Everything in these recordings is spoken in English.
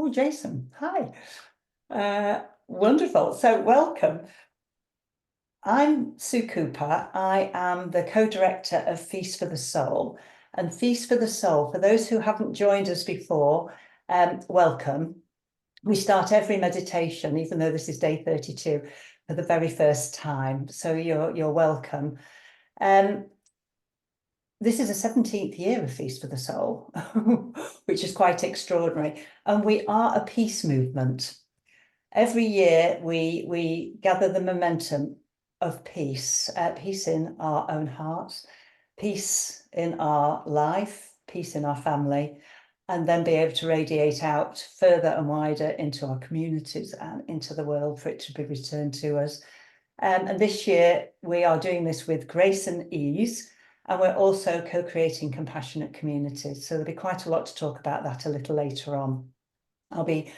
Oh, Jason, hi. Wonderful. So welcome. I'm Sue Cooper. I am the co-director of Feast for the Soul. And Feast for the Soul, for those who haven't joined us before, welcome. We start every meditation, even though this is day 32, for the very first time. So you're welcome. This is the 17th year of Feast for the Soul, which is quite extraordinary. And we are a peace movement. Every year we gather the momentum of peace, peace in our own hearts, peace in our life, peace in our family, and then be able to radiate out further and wider into our communities and into the world for it to be returned to us. And this year we are doing this with grace and ease, and we're also co-creating compassionate communities. So there'll be quite a lot to talk about that a little later on. I'll be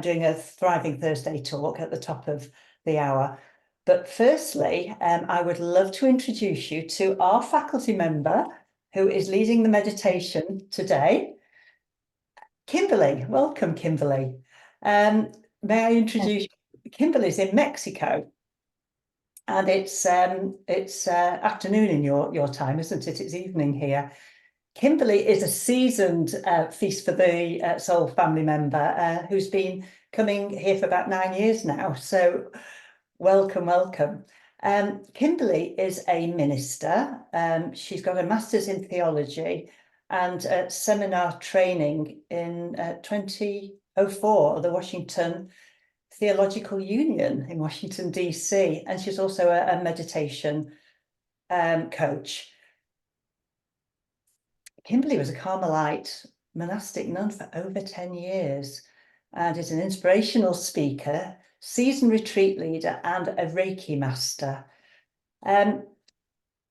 doing a Thriving Thursday talk at the top of the hour. But firstly, I would love to introduce you to our faculty member who is leading the meditation today, Kimberly. Welcome, Kimberly. May I introduce you? Kimberly's in Mexico. And it's afternoon in your time, isn't it? It's evening here. Kimberly is a seasoned Feast for the Soul family member who's been coming here for about 9 years now. So welcome, welcome. Kimberly is a minister. She's got a master's in theology and seminar training in 2004 at the Washington Theological Union in Washington D.C. And she's also a meditation coach. Kimberly was a Carmelite monastic nun for over 10 years and is an inspirational speaker, seasoned retreat leader, and a Reiki master.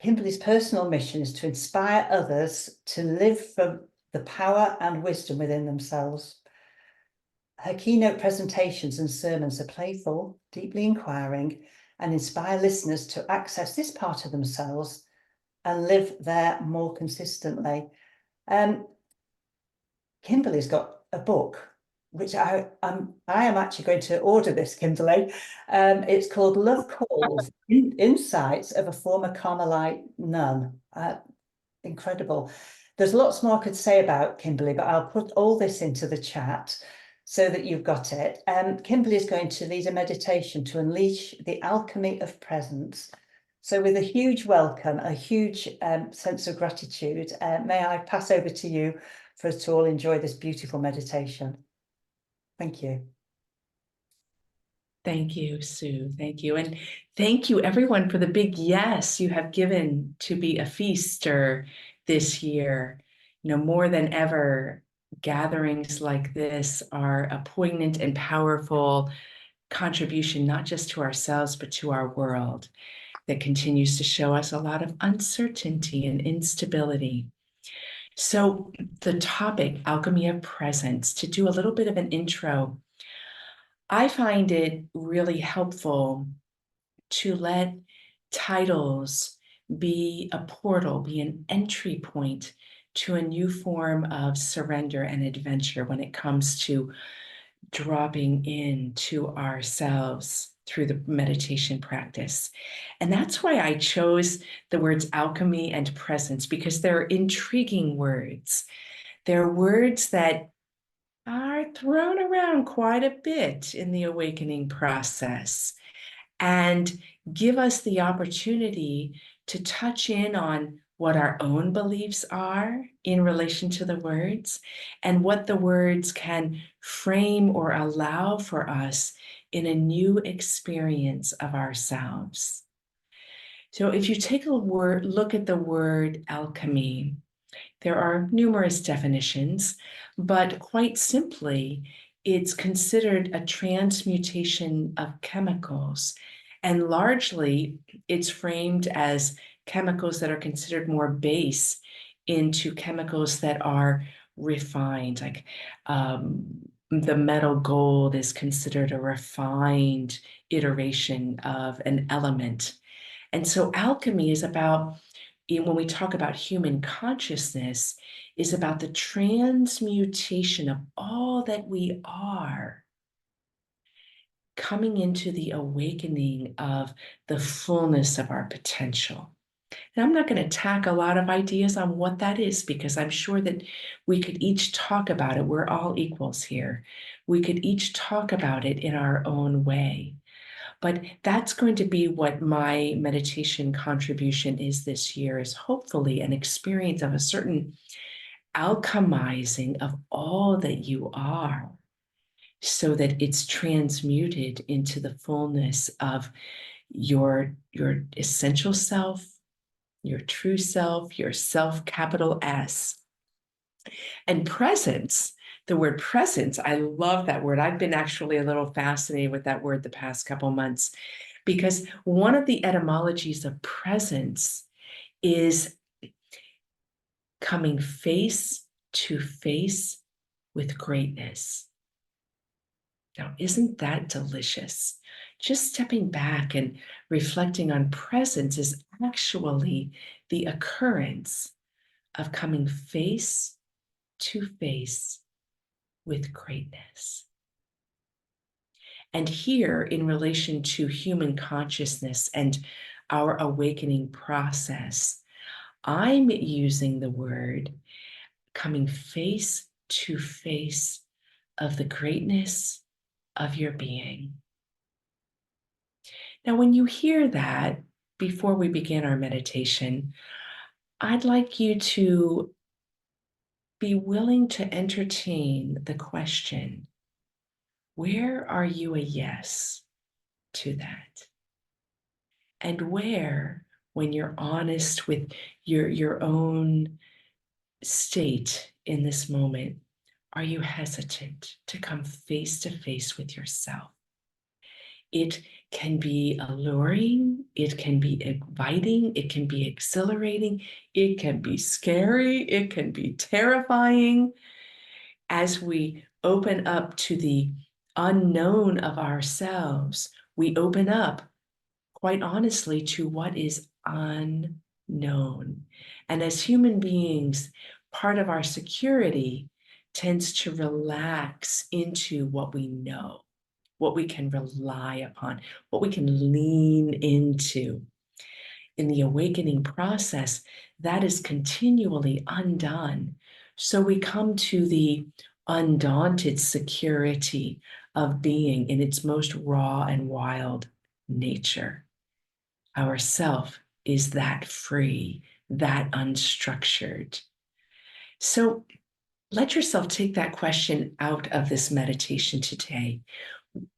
Kimberly's personal mission is to inspire others to live from the power and wisdom within themselves. Her keynote presentations and sermons are playful, deeply inquiring, and inspire listeners to access this part of themselves and live there more consistently. Kimberly's got a book, which I am actually going to order this, Kimberly. It's called Love Calls, Insights of a Former Carmelite Nun. Incredible. There's lots more I could say about Kimberly, but I'll put all this into the chat so that you've got it. Kimberly is going to lead a meditation to unleash the alchemy of presence. So with a huge welcome, a huge sense of gratitude, may I pass over to you for us to all enjoy this beautiful meditation. Thank you. Thank you, Sue. Thank you. And thank you, everyone, for the big yes you have given to be a feaster this year. You know, more than ever, gatherings like this are a poignant and powerful contribution, not just to ourselves, but to our world that continues to show us a lot of uncertainty and instability. So the topic, Alchemy of Presence, to do a little bit of an intro, I find it really helpful to let titles be a portal, be an entry point to a new form of surrender and adventure when it comes to dropping into ourselves through the meditation practice. And that's why I chose the words alchemy and presence, because they're intriguing words. They're words that are thrown around quite a bit in the awakening process and give us the opportunity to touch in on what our own beliefs are in relation to the words and what the words can frame or allow for us in a new experience of ourselves. So if you take a look at the word alchemy, there are numerous definitions, but quite simply, it's considered a transmutation of chemicals. And largely, it's framed as chemicals that are considered more base into chemicals that are refined. Like the metal gold is considered a refined iteration of an element. And so alchemy is about when we talk about human consciousness, is about the transmutation of all that we are, coming into the awakening of the fullness of our potential. And I'm not going to tack a lot of ideas on what that is, because I'm sure that we could each talk about it. We're all equals here. We could each talk about it in our own way. But that's going to be what my meditation contribution is this year, is hopefully an experience of a certain alchemizing of all that you are, so that it's transmuted into the fullness of your essential self, your true self, your self, capital S. And presence, the word presence, I love that word. I've been actually a little fascinated with that word the past couple months, because one of the etymologies of presence is coming face to face with greatness. Now, isn't that delicious? Just stepping back and reflecting on presence is actually the occurrence of coming face to face with greatness. And here, in relation to human consciousness and our awakening process, I'm using the word coming face to face of the greatness of your being. Now, when you hear that, before we begin our meditation, I'd like you to be willing to entertain the question, where are you a yes to that? And where, when you're honest with your own state in this moment, are you hesitant to come face to face with yourself? It can be alluring, it can be inviting, it can be exhilarating, it can be scary, it can be terrifying. As we open up to the unknown of ourselves, we open up, quite honestly, to what is unknown. And as human beings, part of our security tends to relax into what we know, what we can rely upon, what we can lean into. In the awakening process, that is continually undone. So we come to the undaunted security of being in its most raw and wild nature. Our self is that free, that unstructured. So let yourself take that question out of this meditation today.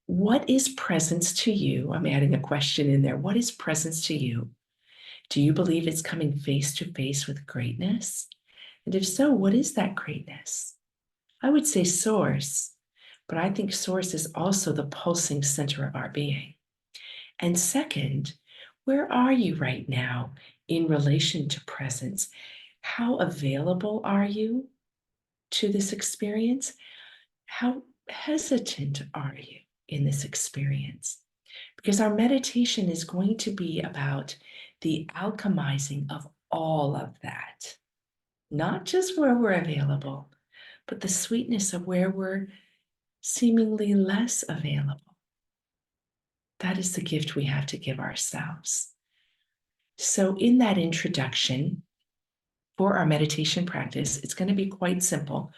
What is presence to you? I'm adding a question in there. What is presence to you? Do you believe it's coming face to face with greatness? And if so, what is that greatness? I would say source, but I think source is also the pulsing center of our being. And second, where are you right now in relation to presence? How available are you to this experience? How hesitant are you in this experience? Because our meditation is going to be about the alchemizing of all of that, not just where we're available, but the sweetness of where we're seemingly less available. That is the gift we have to give ourselves. So in that introduction for our meditation practice, it's going to be quite simple.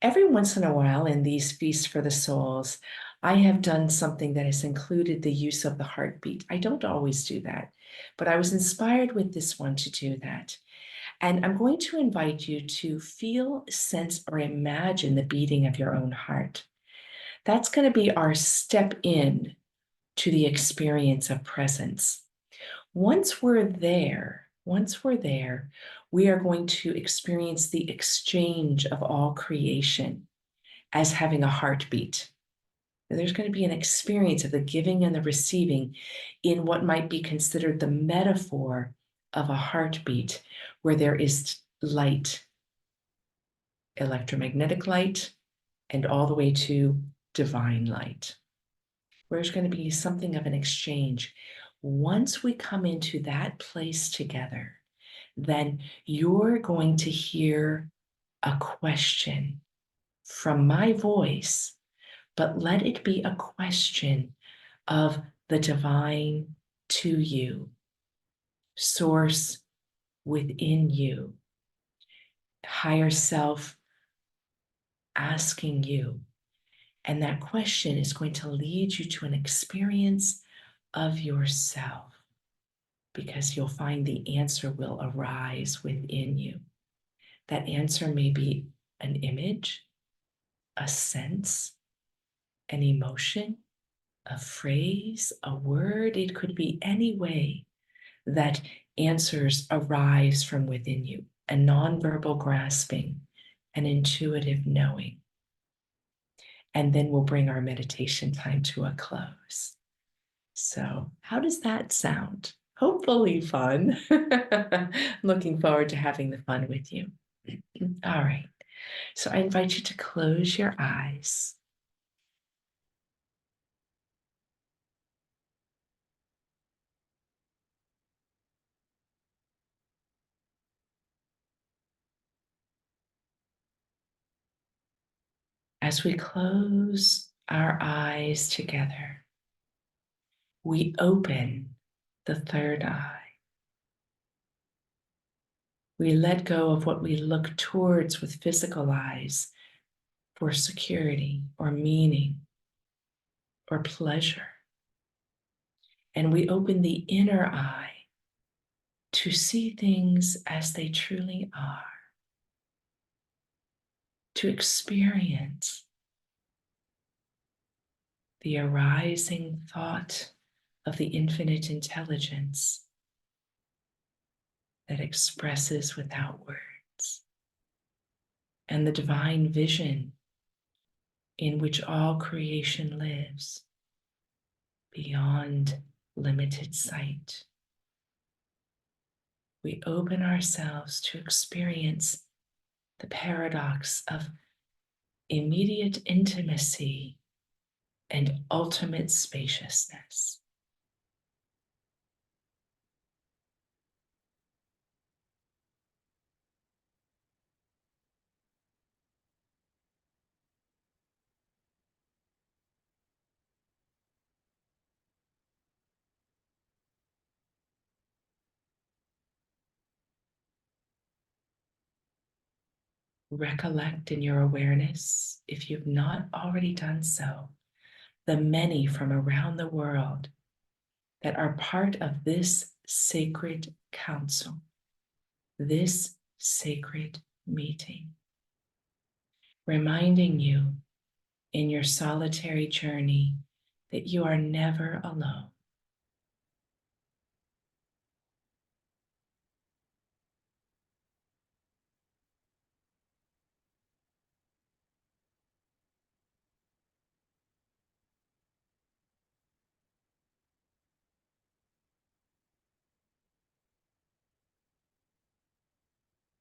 Every once in a while in these feasts for the souls, I have done something that has included the use of the heartbeat. I don't always do that, but I was inspired with this one to do that. And I'm going to invite you to feel, sense, or imagine the beating of your own heart. That's going to be our step in to the experience of presence. Once we're there, we are going to experience the exchange of all creation as having a heartbeat. There's going to be an experience of the giving and the receiving in what might be considered the metaphor of a heartbeat, where there is light, electromagnetic light, and all the way to divine light. There's going to be something of an exchange. Once we come into that place together, then you're going to hear a question from my voice, but let it be a question of the divine to you, source within you, higher self asking you. And that question is going to lead you to an experience of yourself, because you'll find the answer will arise within you. That answer may be an image, a sense, an emotion, a phrase, a word. It could be any way that answers arise from within you, a nonverbal grasping, an intuitive knowing. And then we'll bring our meditation time to a close. So, how does that sound? Hopefully fun. Looking forward to having the fun with you. All right. So, I invite you to close your eyes. As we close our eyes together, we open the third eye. We let go of what we look towards with physical eyes for security or meaning or pleasure. And we open the inner eye to see things as they truly are, to experience the arising thought of the infinite intelligence that expresses without words, and the divine vision in which all creation lives beyond limited sight. We open ourselves to experience the paradox of immediate intimacy and ultimate spaciousness. Recollect in your awareness, if you've not already done so, the many from around the world that are part of this sacred council, this sacred meeting, reminding you in your solitary journey that you are never alone.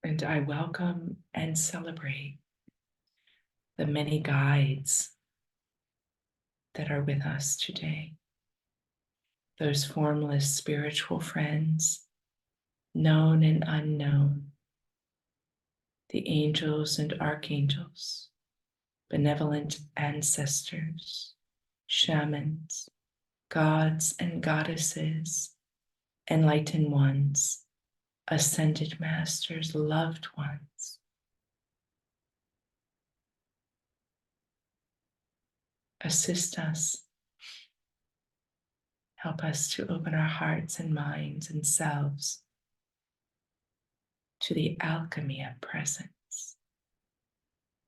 And I welcome and celebrate the many guides that are with us today, those formless spiritual friends, known and unknown, the angels and archangels, benevolent ancestors, shamans, gods and goddesses, enlightened ones, ascended masters, loved ones. Assist us. Help us to open our hearts and minds and selves to the alchemy of presence,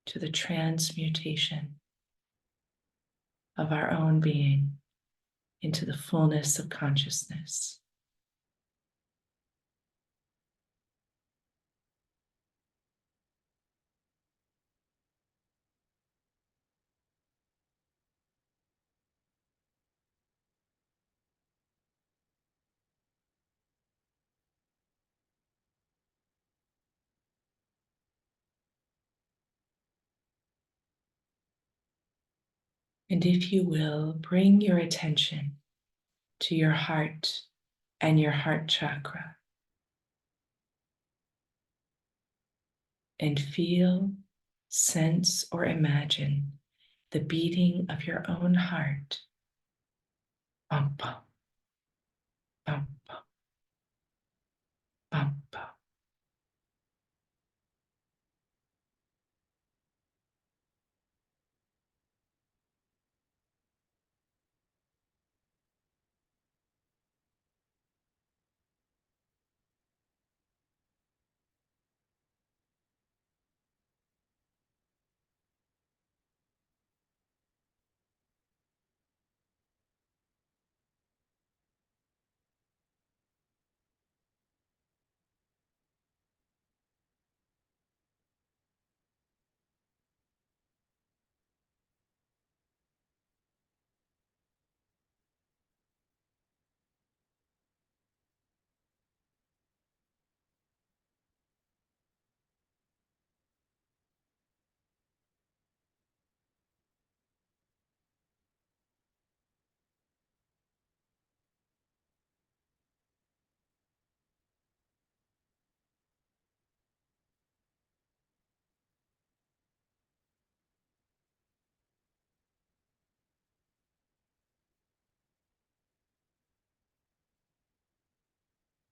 to the transmutation of our own being into the fullness of consciousness. And if you will, bring your attention to your heart and your heart chakra. and feel, sense, or imagine the beating of your own heart. Bump, bump, bump, bump, bump, bump.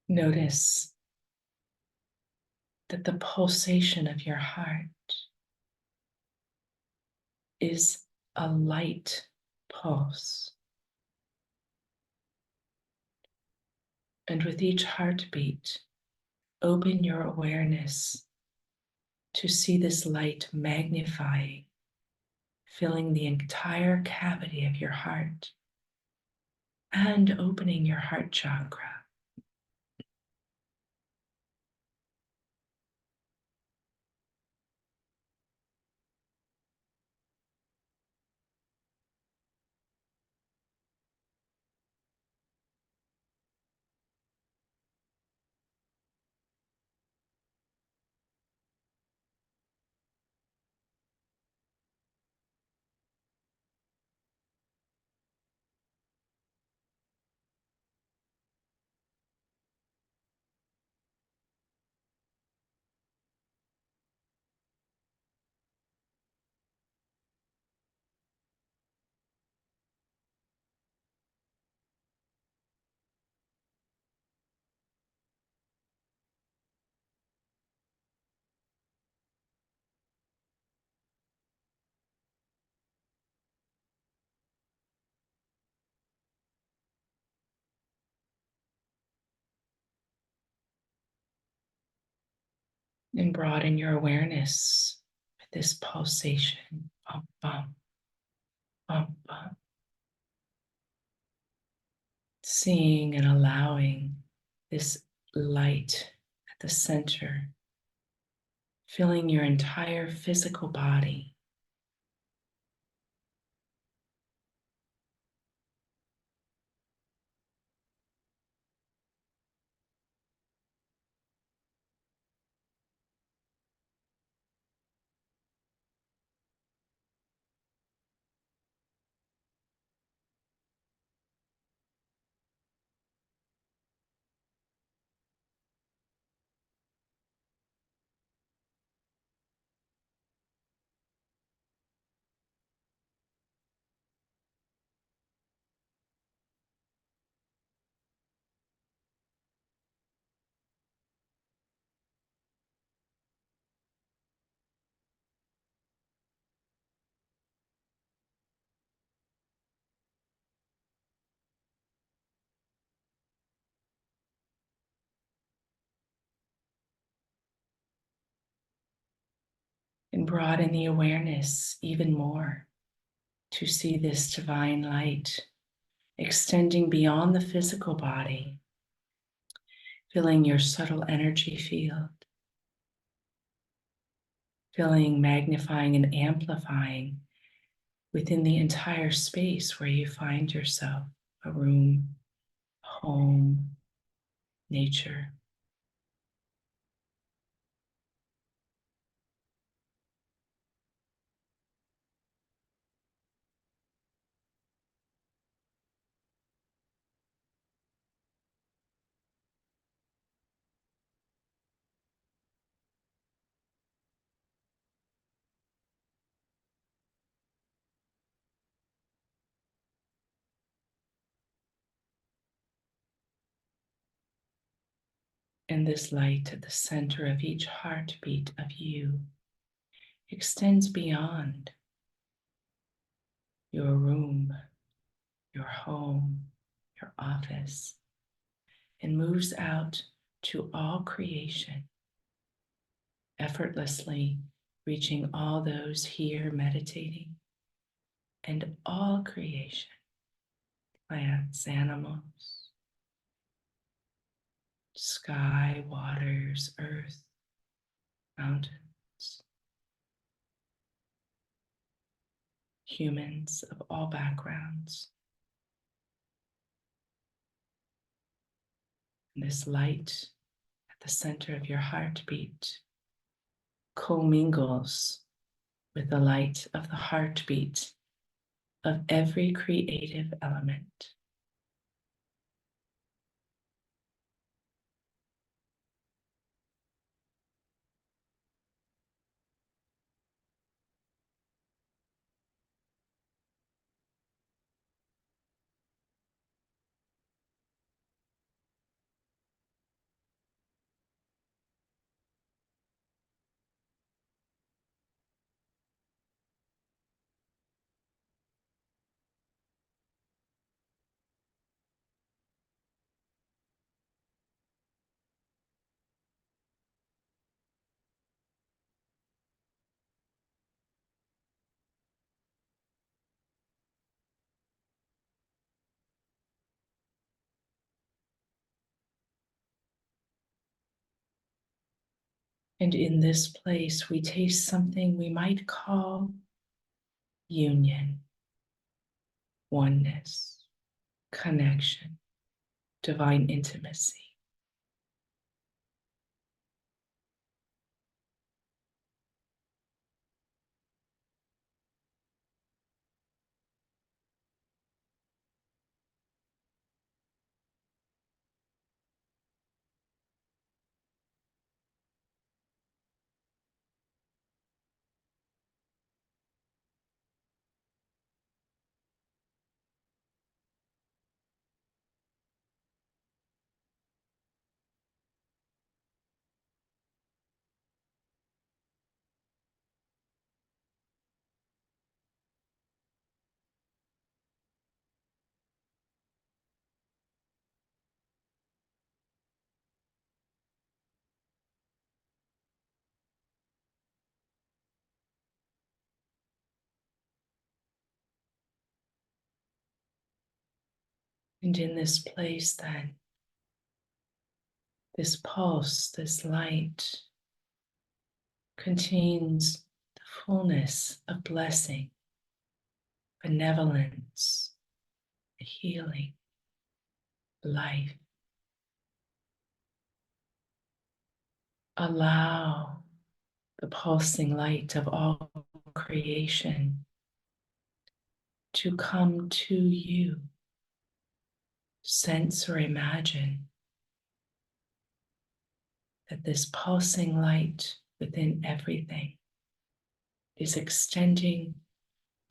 Notice that the pulsation of your heart is a light pulse. And with each heartbeat, open your awareness to see this light magnifying, filling the entire cavity of your heart and opening your heart chakra. And broaden your awareness with this pulsation. Bump, bump, bump, bump. Seeing and allowing this light at the center, filling your entire physical body. And broaden the awareness even more to see this divine light extending beyond the physical body, filling your subtle energy field, filling, magnifying, and amplifying within the entire space where you find yourself, a room, home, nature. And this light at the center of each heartbeat of you extends beyond your room, your home, your office, and moves out to all creation, effortlessly reaching all those here meditating and all creation, plants, animals, sky, waters, earth, mountains, humans of all backgrounds. And this light at the center of your heartbeat commingles with the light of the heartbeat of every creative element. And in this place, we taste something we might call union, oneness, connection, divine intimacy. And in this place, then, this pulse, this light contains the fullness of blessing, benevolence, healing, life. Allow the pulsing light of all creation to come to you. Sense or imagine that this pulsing light within everything is extending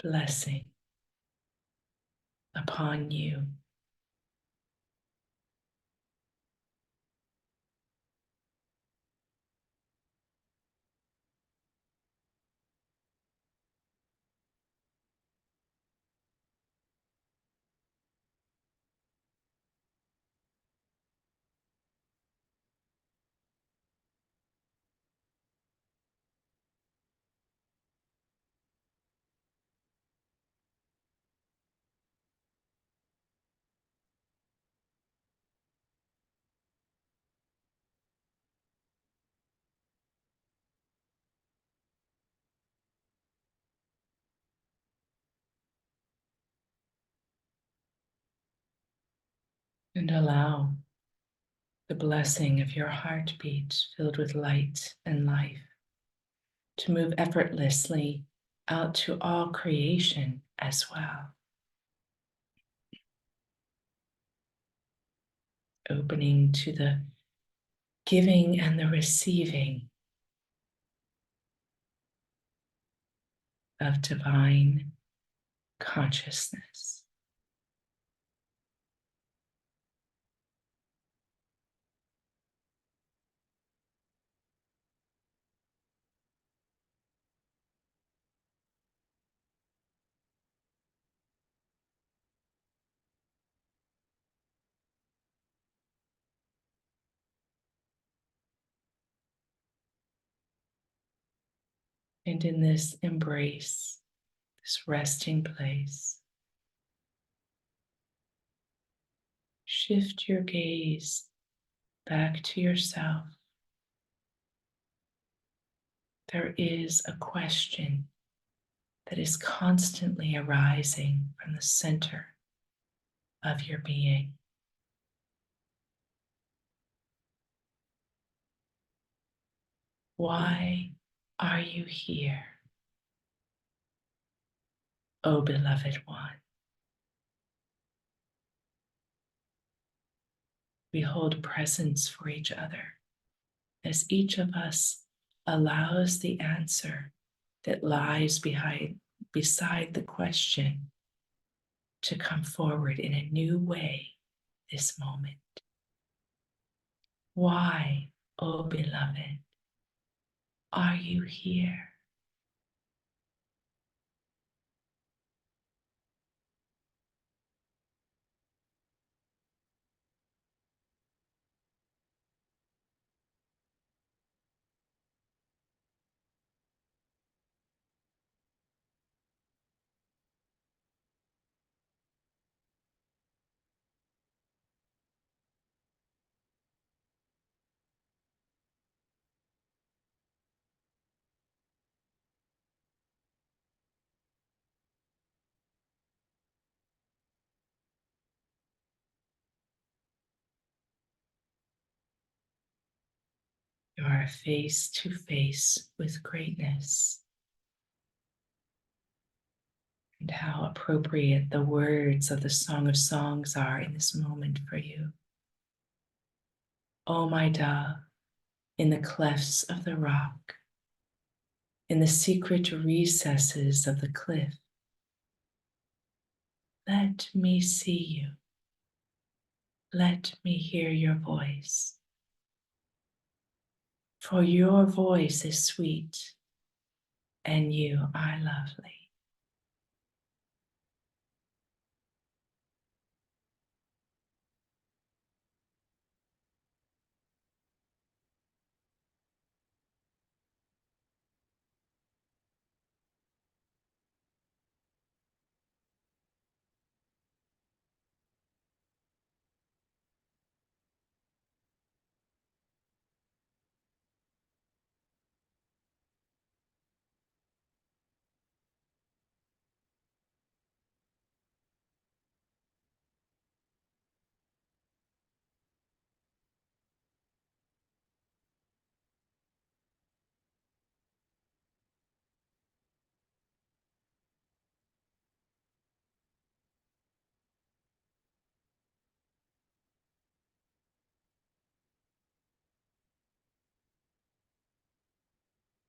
blessing upon you. And allow the blessing of your heartbeat filled with light and life to move effortlessly out to all creation as well. Opening to the giving and the receiving of divine consciousness. And in this embrace, this resting place, shift your gaze back to yourself. There is a question that is constantly arising from the center of your being. Why are you here, O beloved one? We hold presence for each other as each of us allows the answer that lies beside the question to come forward in a new way this moment. Why, O beloved, are you here? You are face to face with greatness. And how appropriate the words of the Song of Songs are in this moment for you. O my dove, in the clefts of the rock, in the secret recesses of the cliff, let me see you. Let me hear your voice. For your voice is sweet, and you are lovely.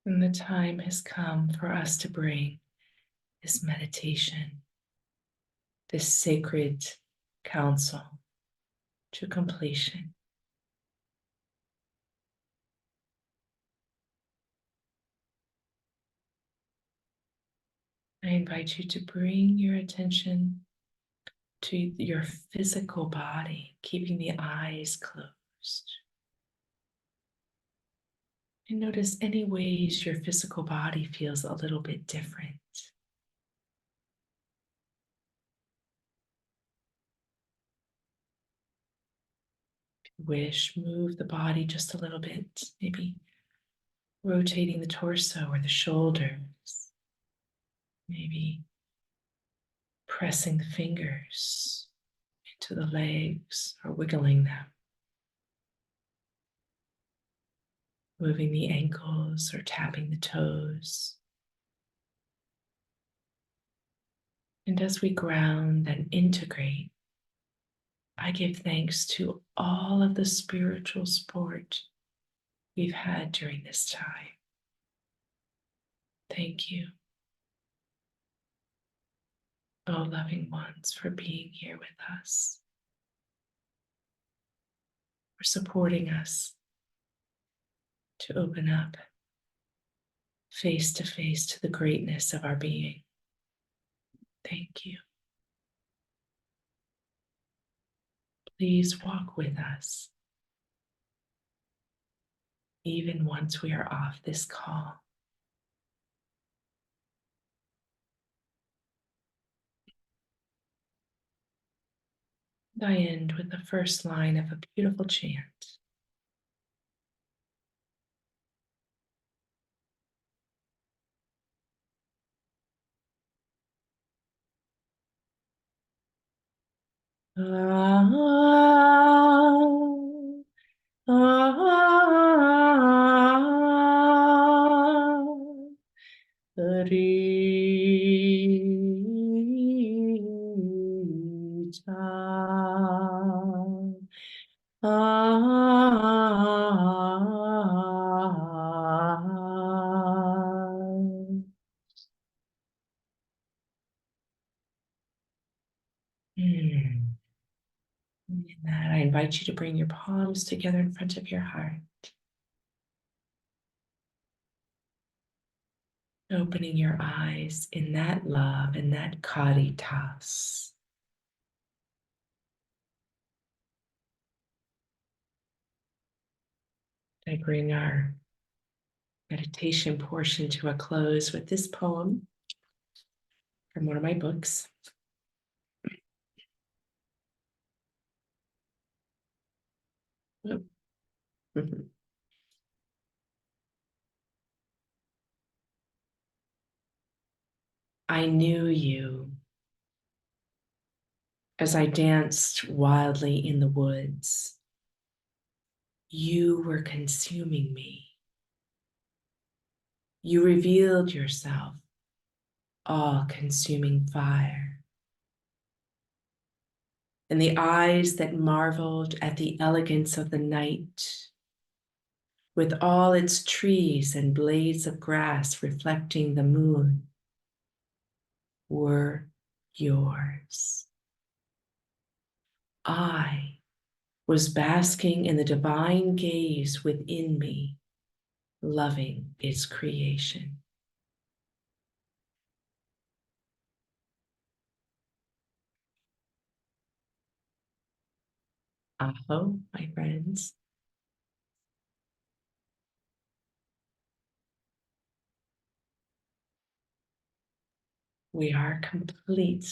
And the time has come for us to bring this meditation, this sacred counsel to completion. I invite you to bring your attention to your physical body, keeping the eyes closed. And notice any ways your physical body feels a little bit different. If you wish, move the body just a little bit, maybe rotating the torso or the shoulders, maybe pressing the fingers into the legs or wiggling them, moving the ankles or tapping the toes. And as we ground and integrate, I give thanks to all of the spiritual support we've had during this time. Thank you, oh loving ones, for being here with us, for supporting us to open up face to the greatness of our being. Thank you. Please walk with us, even once we are off this call. I end with the first line of a beautiful chant. Hmm. In that, I invite you to bring your palms together in front of your heart, opening your eyes in that love, in that caritas. I bring our meditation portion to a close with this poem from one of my books. I knew you as I danced wildly in the woods. You were consuming me. You revealed yourself, all-consuming fire. And the eyes that marveled at the elegance of the night, with all its trees and blades of grass reflecting the moon, were yours. I was basking in the divine gaze within me, loving its creation. Aho, my friends. We are complete.